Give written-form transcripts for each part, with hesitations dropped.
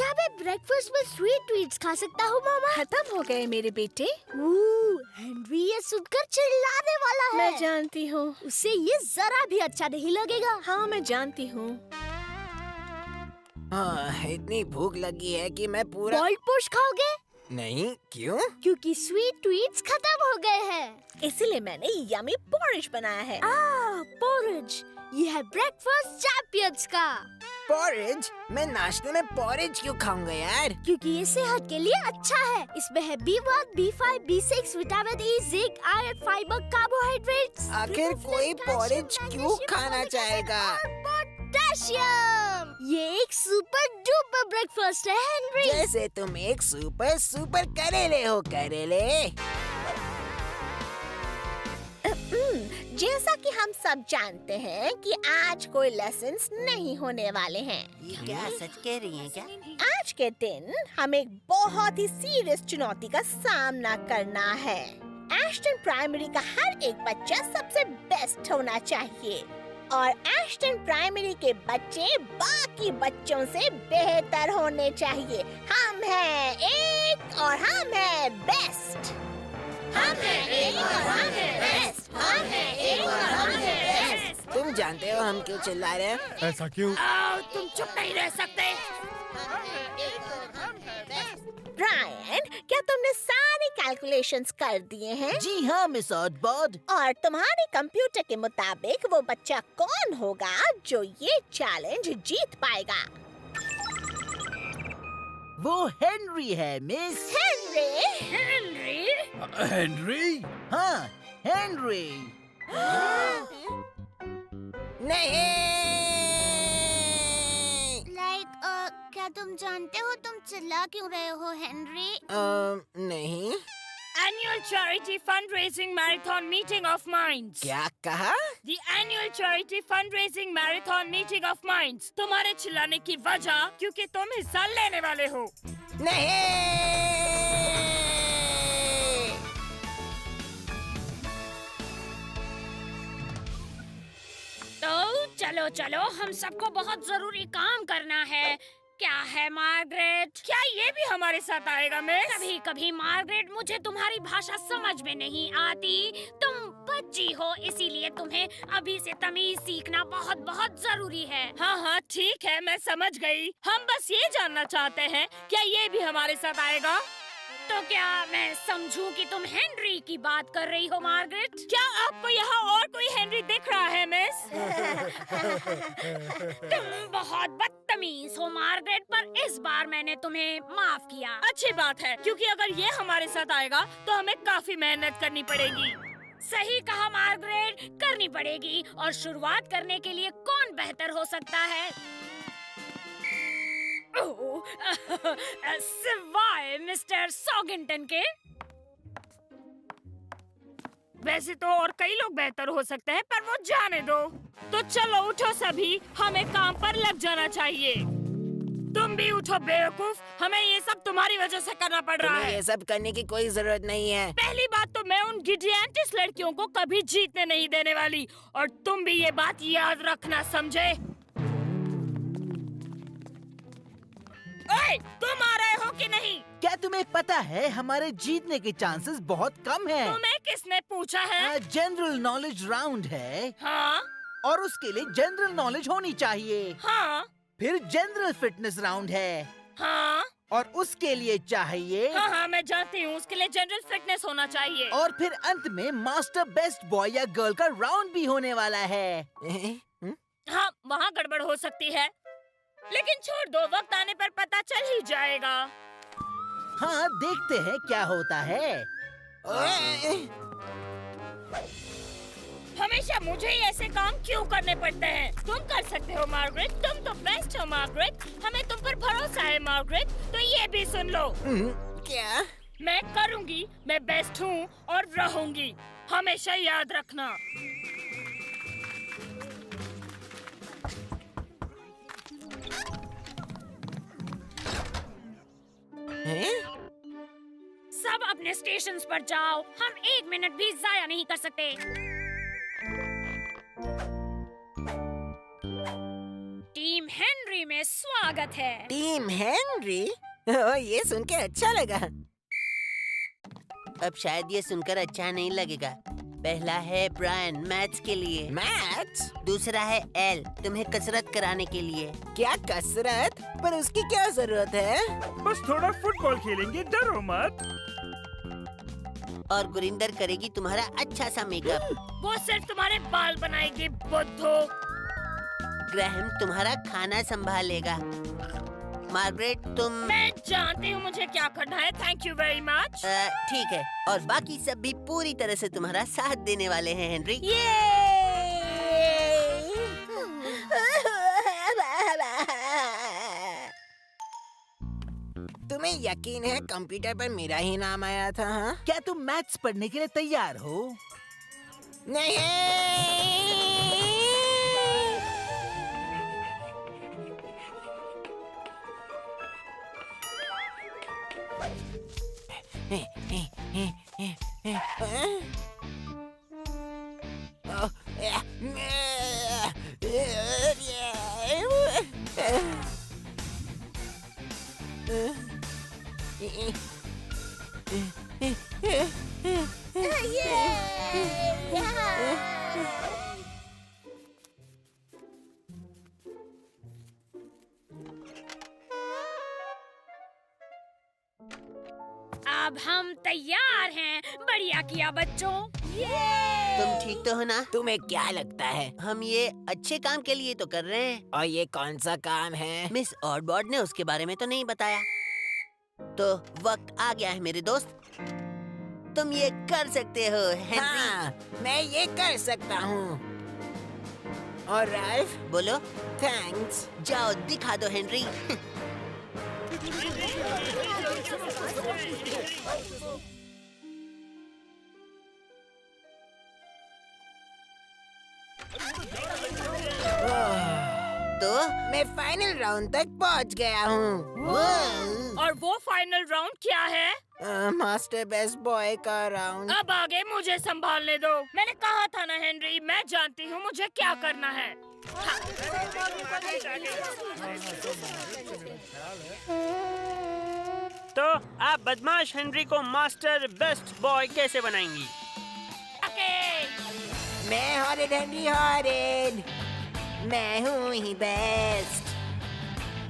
क्या मैं ब्रेकफास्ट में स्वीट ट्वीट्स खा सकता हूँ मामा? खत्म हो गए मेरे बेटे। हेनरी ये सुनकर चिल्लाने वाला है। मैं जानती हूँ। उसे ये जरा भी अच्छा नहीं लगेगा। हाँ मैं जानती हूँ। इतनी भूख लगी है कि मैं पूरा बॉइल्ड पोश खाओगे? नहीं, क्यों? क्योंकि स्वीट ट्वीट्स खत्म हो गए हैं। इसीलिए मैंने यमी पोरिज बनाया है। पोरिज, ये है ब्रेकफास्ट चैंपियंस का। पॉरेज? मैं नाश्ते में पॉरेज क्यों खाऊंगा यार? क्योंकि ये सेहत के लिए अच्छा है। इसमें है B1, B5, B6, vitamin E, zinc, iron, fibre, carbohydrates. आखिर कोई पॉरेज क्यों खाना चाहेगा? पोटेशियम। ये एक सुपर डुपर ब्रेकफास्ट है हेनरी। जैसे तुम एक सुपर करेले हो करेले। जैसा कि हम सब जानते हैं कि आज कोई लेसन्स नहीं होने वाले हैं। ये क्या सच कह रही हैं क्या? आज के दिन हमें एक बहुत ही सीरियस चुनौती का सामना करना है। एश्टन प्राइमरी का हर एक बच्चा सबसे बेस्ट होना चाहिए और एश्टन प्राइमरी के बच्चे बाकी बच्चों से बेहतर होने चाहिए। हम हैं एक और हम हैं बेस्ट। हम हैं एक और हम हैं बेस्ट। हम हैं एक और हम हैं बेस्ट। तुम जानते हो हम क्यों चिल्ला रहे हैं? ऐसा क्यों? तुम चुप नहीं रह सकते। ब्रायन, क्या तुमने सारे कैलकुलेशंस कर दिए हैं? जी हाँ मिस ऑटबॉड। और तुम्हारे कंप्यूटर के मुताबिक वो बच्चा कौन होगा जो ये चैलेंज जीत पाएगा? वो हेनरी है मिस। हेनरी? हेनरी? हाँ, हेनरी। नहीं। क्या तुम जानते हो तुम चिल्ला क्यों रहे हो हेनरी? नहीं। Annual charity fundraising marathon meeting of minds. क्या कहा? The annual charity fundraising marathon meeting of minds. तुम्हारे चिल्लाने की वजह क्योंकि तुम हिस्सा लेने वाले हो। नहीं। तो चलो चलो, हम सबको बहुत जरूरी काम करना है। क्या है मार्गरेट? क्या ये भी हमारे साथ आएगा मिस? कभी कभी मार्गरेट, मुझे तुम्हारी भाषा समझ में नहीं आती। तुम बच्ची हो, इसीलिए तुम्हें अभी से तमीज सीखना बहुत बहुत जरूरी है। हाँ हाँ ठीक है, मैं समझ गई। हम बस ये जानना चाहते हैं, क्या ये भी हमारे साथ आएगा? तो क्या मैं समझूं कि तुम हेनरी की बात कर रही हो मार्गरेट? क्या आपको यहाँ और कोई हेनरी दिख रहा है मिस? तुम बहुत बदतमीज हो मार्गरेट, पर इस बार मैंने तुम्हें माफ किया। अच्छी बात है, क्योंकि अगर ये हमारे साथ आएगा तो हमें काफी मेहनत करनी पड़ेगी। सही कहा मार्गरेट, करनी पड़ेगी। और शुरुआत करने के लिए कौन बेहतर हो सकता है? सिवाय मिस्टर सॉगिंटन के। वैसे तो और कई लोग बेहतर हो सकते हैं, पर वो जाने दो। तो चलो उठो सभी, हमें काम पर लग जाना चाहिए। तुम भी उठो बेवकूफ, हमें ये सब तुम्हारी वजह से करना पड़ रहा है। ये सब करने की कोई जरूरत नहीं है। पहली बात तो मैं उन गिडियंटिस लड़कियों को कभी जीतने नहीं देने वाली, और तुम भी ये बात याद रखना, समझे? ओए, तुम आ रहे हो कि नहीं? क्या तुम्हें पता है हमारे जीतने के चांसेस बहुत कम हैं। तुम्हें किसने पूछा है? जनरल नॉलेज राउंड है हाँ और उसके लिए जनरल नॉलेज होनी चाहिए। हाँ फिर जनरल फिटनेस राउंड है हाँ और उसके लिए चाहिए। हाँ हाँ मैं जानती हूँ, उसके लिए जनरल फिटनेस होना चाहिए। और फिर अंत में मास्टर बेस्ट बॉय या गर्ल का राउंड भी होने वाला है। हाँ, वहाँ गड़बड़ हो सकती है, लेकिन छोड़ दो, वक्त आने पर पता चल ही जाएगा। हाँ, देखते हैं क्या होता है। हमेशा मुझे ही ऐसे काम क्यों करने पड़ते हैं? तुम कर सकते हो मार्गरेट, तुम तो बेस्ट हो मार्गरेट, हमें तुम पर भरोसा है मार्गरेट। तो ये भी सुन लो। क्या? मैं करूँगी, मैं बेस्ट हूँ और रहूँगी, हमेशा याद रखना। सब अपने स्टेशंस पर जाओ, हम 1 मिनट भी जाया नहीं कर सकते। टीम हेनरी में स्वागत है। Team Henry. ओह, ये सुन के अच्छा लगा। अब शायद ये सुनकर अच्छा नहीं लगेगा। पहला है ब्रायन मैथ्स के लिए, मैथ्स? दूसरा है एल तुम्हें कसरत कराने के लिए। क्या कसरत? पर उसकी क्या जरूरत है? बस थोड़ा फुटबॉल खेलेंगे, डरो मत। और गुरिंदर करेगी तुम्हारा अच्छा सा मेकअप। वो सिर्फ तुम्हारे बाल बनाएगी, बुद्धू। ग्रैहम तुम्हारा खाना संभालेगा। मार्गरेट तुम मैं जानती हूँ मुझे क्या करना है। Thank you very much. ठीक है। और बाकी सब भी पूरी तरह से तुम्हारा साथ देने वाले हैं हेनरी। तुम्हें यकीन है कंप्यूटर पर मेरा ही नाम आया था? हाँ? क्या तुम मैथ्स पढ़ने के लिए तैयार हो? अब हम तैयार हैं। बढ़िया किया बच्चों। तुम ठीक तो हो ना? तुम्हें क्या लगता है? हम ये अच्छे काम के लिए तो कर रहे हैं। और ये कौन सा काम है? मिस ऑडबॉर्ड ने उसके बारे में तो नहीं बताया। तो वक्त आ गया है मेरे दोस्त, तुम ये कर सकते हो हेनरी। हाँ, मैं ये कर सकता हूँ। और राल्फ? बोलो। थैंक्स। जाओ दिखा दो हेनरी। तो मैं फाइनल राउंड तक पहुँच गया हूँ। और वो फाइनल राउंड क्या है? मास्टर बेस्ट बॉय का राउंड। अब आगे मुझे संभालने दो। मैंने कहा था ना हेनरी, मैं जानती हूँ मुझे क्या करना है। तो आप बदमाश हेनरी को मास्टर बेस्ट बॉय कैसे बनाएंगी? मैं हॉरिड हेनरी हॉरिड, मैं हूँ ही बेस्ट।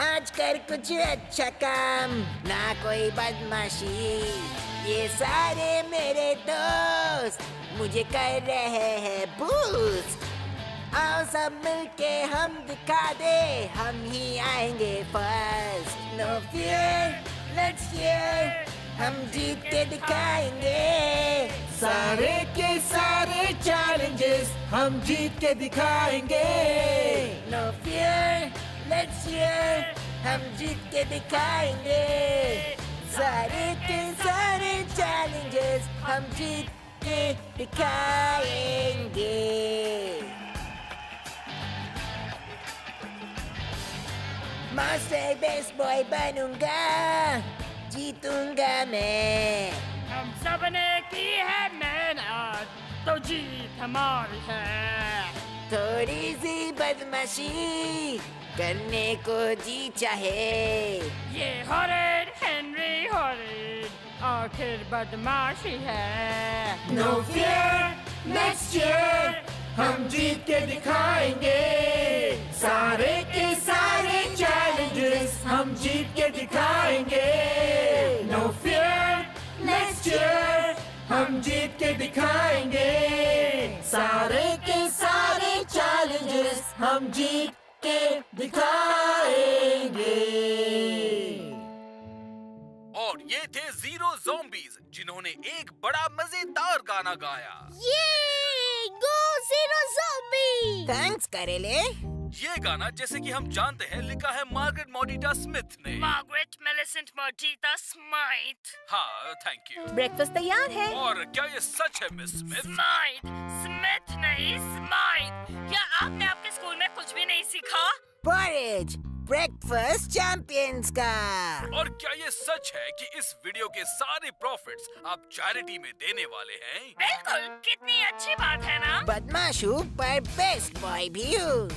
आज कर कुछ अच्छा काम, ना कोई बदमाशी। ये सारे मेरे दोस्त मुझे कर रहे हैं बूस्ट। आओ सब मिलके हम दिखा दे, हम ही आएंगे first. No fear, let's hear, हम जीत के दिखाएंगे। सारे के सारे चैलेंजेस हम जीत के दिखाएंगे। नो फियर, लेट्स हियर, हम जीत के दिखाएंगे। सारे के सारे चैलेंजेस हम जीत के दिखाएंगे। मास्टर बेस्ट बॉय बनूंगा, जीतूंगा मैं। हम सब ने की है मेहनत, तो जीत हमारी है। थोड़ी सी बदमाशी करने को जी चाहे। ये हॉरिड हेनरी हॉरिड, आखिर बदमाशी है। नो फियर, नेक्स्ट ईयर हम जीत के दिखाएंगे। सारे के सारे चैलेंजेस हम जीत के दिखाएंगे। नो फियर, नेक्स्ट ईयर हम जीत के दिखाएंगे। सारे के सारे चैलेंजेस हम जीत के दिखाएंगे। और ये थे जीरो ज़ॉम्बीज़, जिन्होंने एक बड़ा मजेदार गाना गाया। ये गो जीरो ज़ॉम्बी। थैंक्स करेले। ये गाना, जैसे कि हम जानते हैं, लिखा है मार्गरेट मोडिटा स्मिथ ने। Margaret Melicent Modita Smith. हाँ, थैंक यू। ब्रेकफास्ट तैयार है। और क्या ये सच है मिस स्मिथ? स्मिथ, स्मिथ नहीं स्माइथ। क्या आपने आपके स्कूल में कुछ भी नहीं सीखा? पॉरेज, ब्रेकफास्ट चैंपियंस का। और क्या ये सच है कि इस वीडियो के सारे प्रॉफिट्स आप चैरिटी में देने वाले हैं? बिल्कुल, कितनी अच्छी बात है ना? बदमाश हूँ पर बेस्ट बॉय भी हूँ।